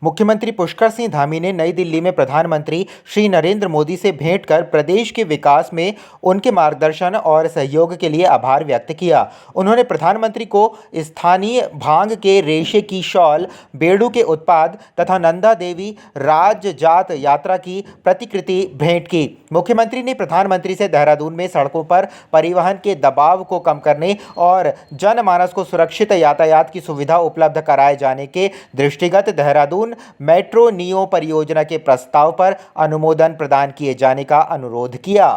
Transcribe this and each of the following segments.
मुख्यमंत्री पुष्कर सिंह धामी ने नई दिल्ली में प्रधानमंत्री श्री नरेंद्र मोदी से भेंट कर प्रदेश के विकास में उनके मार्गदर्शन और सहयोग के लिए आभार व्यक्त किया। उन्होंने प्रधानमंत्री को स्थानीय भांग के रेशे की शॉल, बेड़ू के उत्पाद तथा नंदा देवी राजजात यात्रा की प्रतिकृति भेंट की। मुख्यमंत्री ने प्रधानमंत्री से देहरादून में सड़कों पर परिवहन के दबाव को कम करने और जनमानस को सुरक्षित यातायात की सुविधा उपलब्ध कराए जाने के दृष्टिगत देहरादून मेट्रो नियो परियोजना के प्रस्ताव पर अनुमोदन प्रदान किए जाने का अनुरोध किया।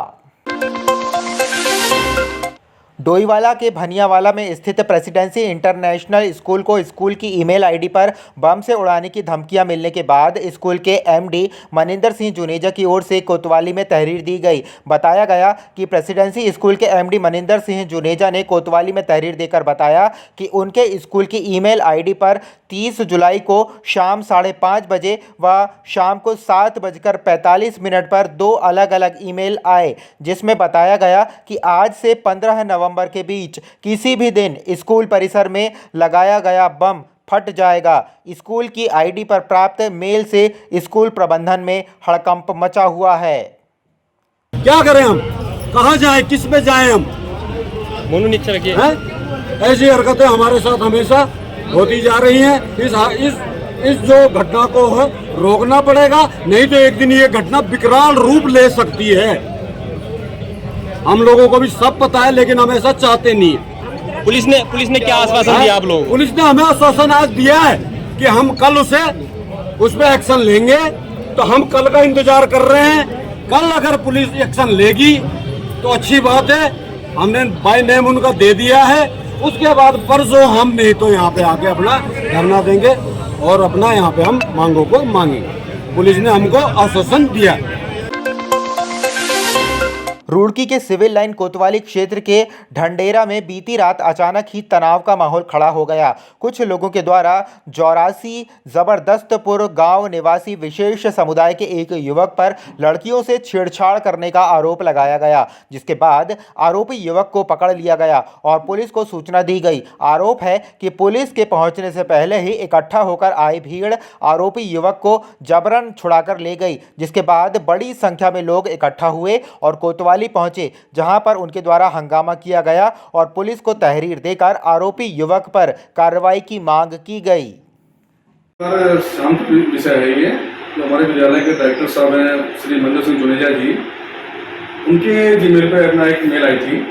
डोईवाला के भनियावाला में स्थित प्रेसिडेंसी इंटरनेशनल स्कूल को स्कूल की ईमेल आईडी पर बम से उड़ाने की धमकियां मिलने के बाद स्कूल के एमडी मनिंदर सिंह जुनेजा की ओर से कोतवाली में तहरीर दी गई। बताया गया कि प्रेसिडेंसी स्कूल के एमडी मनिंदर सिंह जुनेजा ने कोतवाली में तहरीर देकर बताया कि उनके स्कूल की ईमेल आईडी पर 30 जुलाई को शाम 5:30 बजे व शाम को 7:45 पर 2 अलग अलग ईमेल आए, जिसमें बताया गया कि आज से 15 नवंबर के बीच किसी भी दिन स्कूल परिसर में लगाया गया बम फट जाएगा। स्कूल की आईडी पर प्राप्त मेल से स्कूल प्रबंधन में हड़कंप मचा हुआ है। क्या करें हम, कहां जाएं, किस पे जाएं हम? ऐसी हरकतें हमारे साथ हमेशा होती जा रही हैं। इस जो घटना को रोकना पड़ेगा, नहीं तो एक दिन ये घटना विकराल रूप ले सकती है। हम लोगों को भी सब पता है, लेकिन हम ऐसा चाहते नहीं है। पुलिस ने क्या आश्वासन दिया आप लोगों? पुलिस ने हमें आश्वासन आज दिया है कि हम कल उस पर एक्शन लेंगे। तो हम कल का इंतजार कर रहे हैं। कल अगर पुलिस एक्शन लेगी तो अच्छी बात है, हमने बाय नेम उनका दे दिया है। उसके बाद परसों हम नहीं तो यहाँ पे आके अपना धरना देंगे और अपना यहाँ पे हम मांगों को मांगेंगे। पुलिस ने हमको आश्वासन दिया। रुड़की के सिविल लाइन कोतवाली क्षेत्र के ढंडेरा में बीती रात अचानक ही तनाव का माहौल खड़ा हो गया। कुछ लोगों के द्वारा 84 जबरदस्तपुर गांव निवासी विशेष समुदाय के एक युवक पर लड़कियों से छेड़छाड़ करने का आरोप लगाया गया, जिसके बाद आरोपी युवक को पकड़ लिया गया और पुलिस को सूचना दी गई। आरोप है कि पुलिस के पहुंचने से पहले ही इकट्ठा होकर आई भीड़ आरोपी युवक को जबरन छुड़ाकर ले गई, जिसके बाद बड़ी संख्या में लोग इकट्ठा हुए और कोतवाली पहुंचे, जहां पर उनके द्वारा हंगामा किया गया और पुलिस को तहरीर देकर आरोपी युवक पर कार्रवाई की मांग की गई। शांत विषय है ये, जो हमारे विद्यालय के डायरेक्टर साहब हैं श्री मनिंदर सिंह जुनेजा जी, उनके जीमेल पे अपना एक मेल आई थी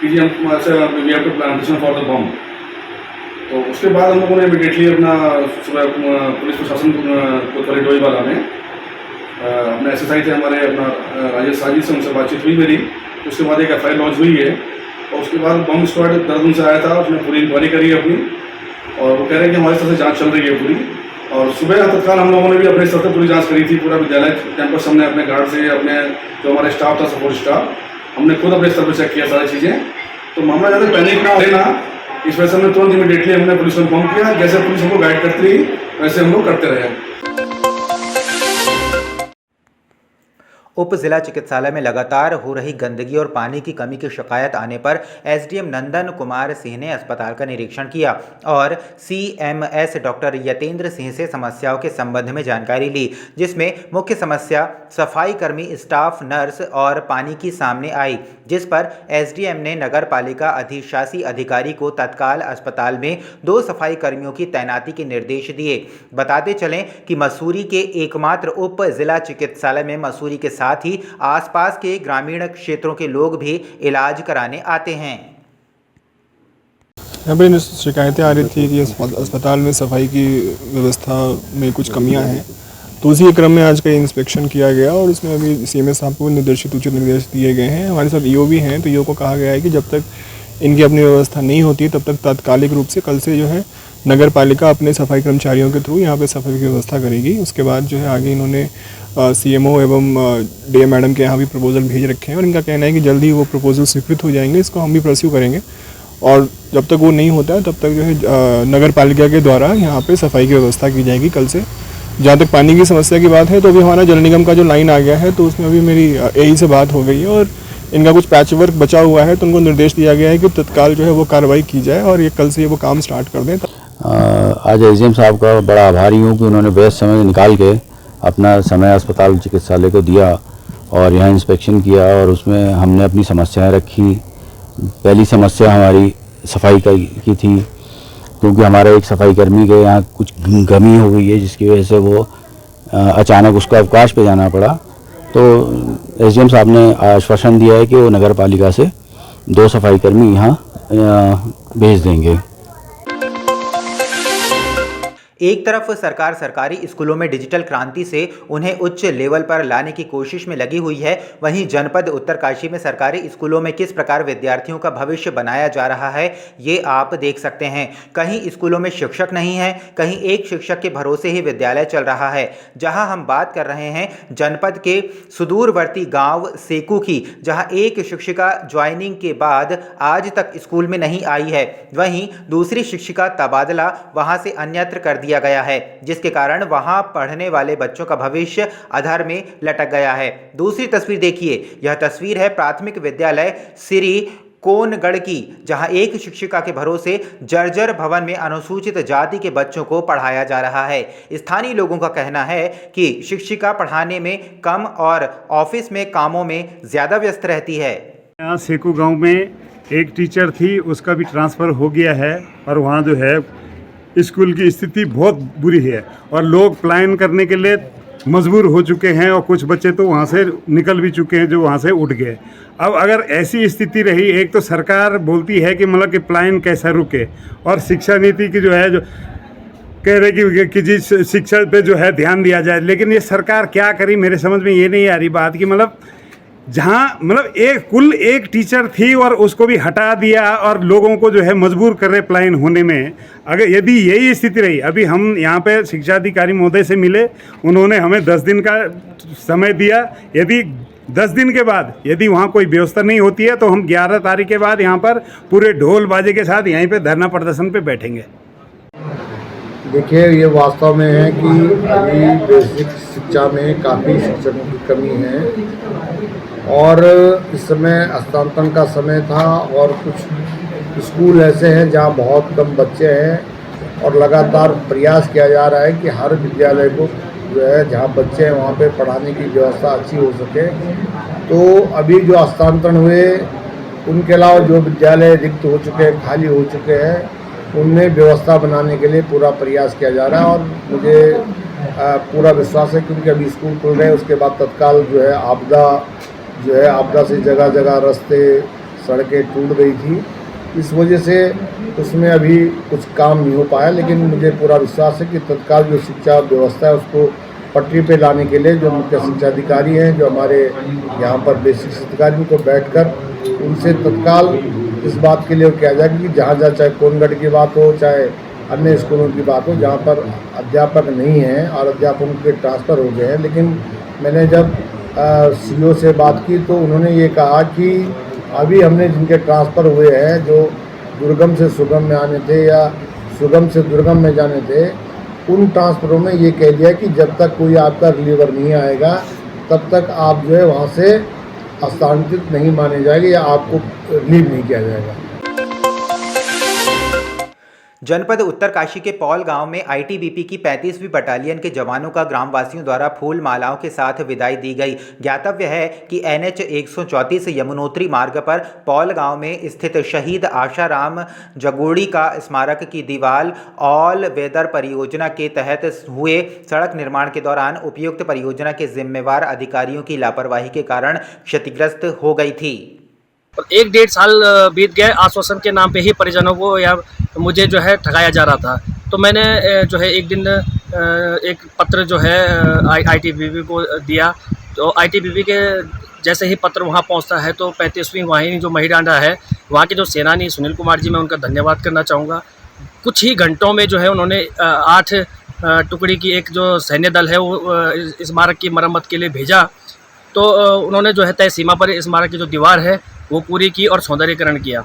कि जी हम we have to plantation for the bomb. तो उसके बाद हम लोगों ने इमीडिएटली अपना सुबह पुलिस प्रशासन कोतवाली डोईवाला में अपने SSI थे हमारे, अपना राजेश साजी से उनसे बातचीत हुई मेरी। उसके बाद एक FIR लॉन्च हुई है और उसके बाद बम स्क्वाड देहरादून से आया था, उसने पूरी इंक्वायरी करी अपनी और वो कह रहे हैं कि हमारी तरफ से जांच चल रही है पूरी। और सुबह तत्काल हम लोगों ने भी अपने स्तर से पूरी जांच करी थी। पूरा विद्यालय कैंपस हमने अपने गार्ड से, अपने जो हमारे स्टाफ था, सपोर्ट स्टाफ, हमने खुद अपने स्तर पर चेक किया सारी चीज़ें। तो मामला ज़्यादा पैनिक ना लेना, इस वजह से हमने तुरंत इमीडिएटली हमने पुलिस को इन्फॉर्म किया। जैसे पुलिस हमको गाइड करती रही वैसे हम लोग करते रहे। उप जिला चिकित्सालय में लगातार हो रही गंदगी और पानी की कमी की शिकायत आने पर एसडीएम नंदन कुमार सिंह ने अस्पताल का निरीक्षण किया और CMS डॉक्टर यतेंद्र सिंह से समस्याओं के संबंध में जानकारी ली, जिसमें मुख्य समस्या सफाई कर्मी, स्टाफ, नर्स और पानी की सामने आई, जिस पर एसडीएम ने नगर पालिका अधिशासी अधिकारी को तत्काल अस्पताल में 2 सफाई कर्मियों की तैनाती के निर्देश दिए। बताते चलें कि मसूरी के एकमात्र उप जिला चिकित्सालय में मसूरी के साथ ही आसपास के ग्रामीण क्षेत्रों के लोग भी इलाज कराने आते हैं। यहाँ पर शिकायतें आ रही थी कि अस्पताल में सफाई की व्यवस्था में कुछ कमियां हैं, तो उसी क्रम में आज का इंस्पेक्शन किया गया और इसमें अभी CMS साहब को उचित निर्देश दिए गए हैं। हमारे साथ EO भी हैं, तो EO को कहा गया है कि जब तक इनकी अपनी व्यवस्था नहीं होती तब तक तात्कालिक रूप से कल से जो है नगर पालिका अपने सफाई कर्मचारियों के थ्रू यहाँ पे सफाई की व्यवस्था करेगी। उसके बाद जो है आगे इन्होंने CMO एवं DM मैडम के यहाँ भी प्रपोजल भेज रखे हैं और इनका कहना है कि जल्दी वो प्रपोजल स्वीकृत हो जाएंगे। इसको हम भी परस्यू करेंगे और जब तक वो नहीं होता है तब तक जो है नगर पालिका के द्वारा यहाँ पे सफाई की व्यवस्था की जाएगी कल से। जहाँ तक पानी की समस्या की बात है तो अभी हमारा जल निगम का जो लाइन आ गया है तो उसमें अभी मेरी AE से बात हो गई है और इनका कुछ पैच वर्क बचा हुआ है, तो उनको निर्देश दिया गया है कि तत्काल जो है वो कार्रवाई की जाए और ये कल से वो काम स्टार्ट कर दें। आज एसडीएम साहब का बड़ा आभारी हूँ कि उन्होंने बेस्ट समय निकाल के अपना समय अस्पताल चिकित्सालय को दिया और यहाँ इंस्पेक्शन किया और उसमें हमने अपनी समस्याएं रखी। पहली समस्या हमारी सफाई की थी, क्योंकि हमारा एक सफाई कर्मी के यहाँ कुछ कमी हो गई है, जिसकी वजह से वो अचानक उसको अवकाश पे जाना पड़ा। तो एसडीएम साहब ने आश्वासन दिया है कि वो नगर पालिका से 2 सफाई कर्मी यहाँ भेज देंगे। एक तरफ सरकार सरकारी स्कूलों में डिजिटल क्रांति से उन्हें उच्च लेवल पर लाने की कोशिश में लगी हुई है, वहीं जनपद उत्तरकाशी में सरकारी स्कूलों में किस प्रकार विद्यार्थियों का भविष्य बनाया जा रहा है ये आप देख सकते हैं। कहीं स्कूलों में शिक्षक नहीं है, कहीं एक शिक्षक के भरोसे ही विद्यालय चल रहा है। जहां हम बात कर रहे हैं जनपद के सुदूरवर्ती गाँव सेकू की, जहाँ एक शिक्षिका ज्वाइनिंग के बाद आज तक स्कूल में नहीं आई है, वहीं दूसरी शिक्षिका तबादला वहाँ से अन्यत्र कर दिया गया है, जिसके कारण वहां पढ़ने वाले बच्चों का भविष्य अधर में लटक गया है। दूसरी तस्वीर देखिए, यह तस्वीर है प्राथमिक विद्यालय श्री कोनगढ़ की, जहां एक शिक्षिका के भरोसे जर्जर भवन में अनुसूचित जाति के बच्चों को पढ़ाया जा रहा है। स्थानीय लोगों का कहना है कि शिक्षिका पढ़ाने में कम और ऑफिस में कामों में ज्यादा व्यस्त रहती है। यहाँ सेकू गांव में एक टीचर थी, उसका भी ट्रांसफ़र हो गया है और वहाँ जो है स्कूल की स्थिति बहुत बुरी है और लोग पलायन करने के लिए मजबूर हो चुके हैं और कुछ बच्चे तो वहाँ से निकल भी चुके हैं जो वहाँ से उठ गए। अब अगर ऐसी स्थिति रही, एक तो सरकार बोलती है कि मतलब कि पलायन कैसा रुके, और शिक्षा नीति की जो है जो कह रहे कि जिस शिक्षा पे जो है ध्यान दिया जाए, लेकिन ये सरकार क्या करी मेरे समझ में ये नहीं आ रही बात कि मतलब जहाँ मतलब कुल एक टीचर थी और उसको भी हटा दिया और लोगों को जो है मजबूर कर रहे पलायन होने में। अगर यदि यही स्थिति रही, अभी हम यहाँ पे शिक्षा अधिकारी महोदय से मिले, उन्होंने हमें 10 दिन का समय दिया। यदि 10 दिन के बाद यदि वहाँ कोई व्यवस्था नहीं होती है तो हम 11 तारीख के बाद यहाँ पर पूरे ढोल बाजे के साथ यहीं पर धरना प्रदर्शन पर बैठेंगे। देखिए, ये वास्तव में है कि अभी बेसिक शिक्षा में काफ़ी शिक्षकों की कमी है और इस समय हस्तांतरण का समय था और कुछ स्कूल ऐसे हैं जहां बहुत कम बच्चे हैं और लगातार प्रयास किया जा रहा है कि हर विद्यालय को जो है जहां बच्चे हैं वहां पे पढ़ाने की व्यवस्था अच्छी हो सके। तो अभी जो हस्तांतरण हुए उनके अलावा जो विद्यालय रिक्त हो चुके हैं, खाली हो चुके हैं, उनमें व्यवस्था बनाने के लिए पूरा प्रयास किया जा रहा है और मुझे पूरा विश्वास है क्योंकि अभी स्कूल खुल रहे हैं, उसके बाद तत्काल जो है आपदा से जगह जगह रास्ते सड़कें टूट गई थी, इस वजह से उसमें अभी कुछ काम नहीं हो पाया। लेकिन मुझे पूरा विश्वास है कि तत्काल जो शिक्षा व्यवस्था है उसको पटरी पे लाने के लिए जो मुख्य शिक्षा अधिकारी हैं, जो हमारे यहाँ पर बेसिक शिक्षा अधिकारी, उनको बैठकर उनसे तत्काल इस बात के लिए किया जाए कि जहाँ चाहे कोनगढ़ की बात हो, चाहे अन्य स्कूलों की बात हो जहाँ पर अध्यापक नहीं हैं और अध्यापकों के ट्रांसफ़र हो गए हैं। लेकिन मैंने जब सीओ से बात की तो उन्होंने ये कहा कि अभी हमने जिनके ट्रांसफ़र हुए हैं, जो दुर्गम से सुगम में आने थे या सुगम से दुर्गम में जाने थे, उन ट्रांसफ़रों में ये कह दिया कि जब तक कोई आपका रिलीवर नहीं आएगा तब तक आप जो है वहाँ से हस्तांतरित नहीं माने जाएंगे या आपको रिलीव नहीं किया जाएगा। जनपद उत्तरकाशी के पौल गांव में आईटीबीपी की 35वीं बटालियन के जवानों का ग्रामवासियों द्वारा फूल मालाओं के साथ विदाई दी गई। ज्ञातव्य है कि NH 134 यमुनोत्री मार्ग पर पौल गांव में स्थित शहीद आशाराम जगोड़ी का स्मारक की दीवार ऑल वेदर परियोजना के तहत हुए सड़क निर्माण के दौरान उपयुक्त परियोजना के जिम्मेवार अधिकारियों की लापरवाही के कारण क्षतिग्रस्त हो गई थी। 1-1.5 साल बीत गए, आश्वासन के नाम पे ही परिजनों को या मुझे जो है ठगाया जा रहा था। तो मैंने जो है एक दिन एक पत्र जो है आईटीबीपी को दिया। तो आईटीबीपी के जैसे ही पत्र वहाँ पहुँचता है तो 35वीं वाहिनी जो महिडांडा है वहाँ के जो सेनानी सुनील कुमार जी, मैं उनका धन्यवाद करना चाहूँगा। कुछ ही घंटों में जो है उन्होंने 8 टुकड़ी की एक जो सैन्य दल है वो स्मारक की मरम्मत के लिए भेजा। तो उन्होंने जो है तय सीमा पर स्मारक की जो दीवार है वो पूरी की और सौंदर्यीकरण किया।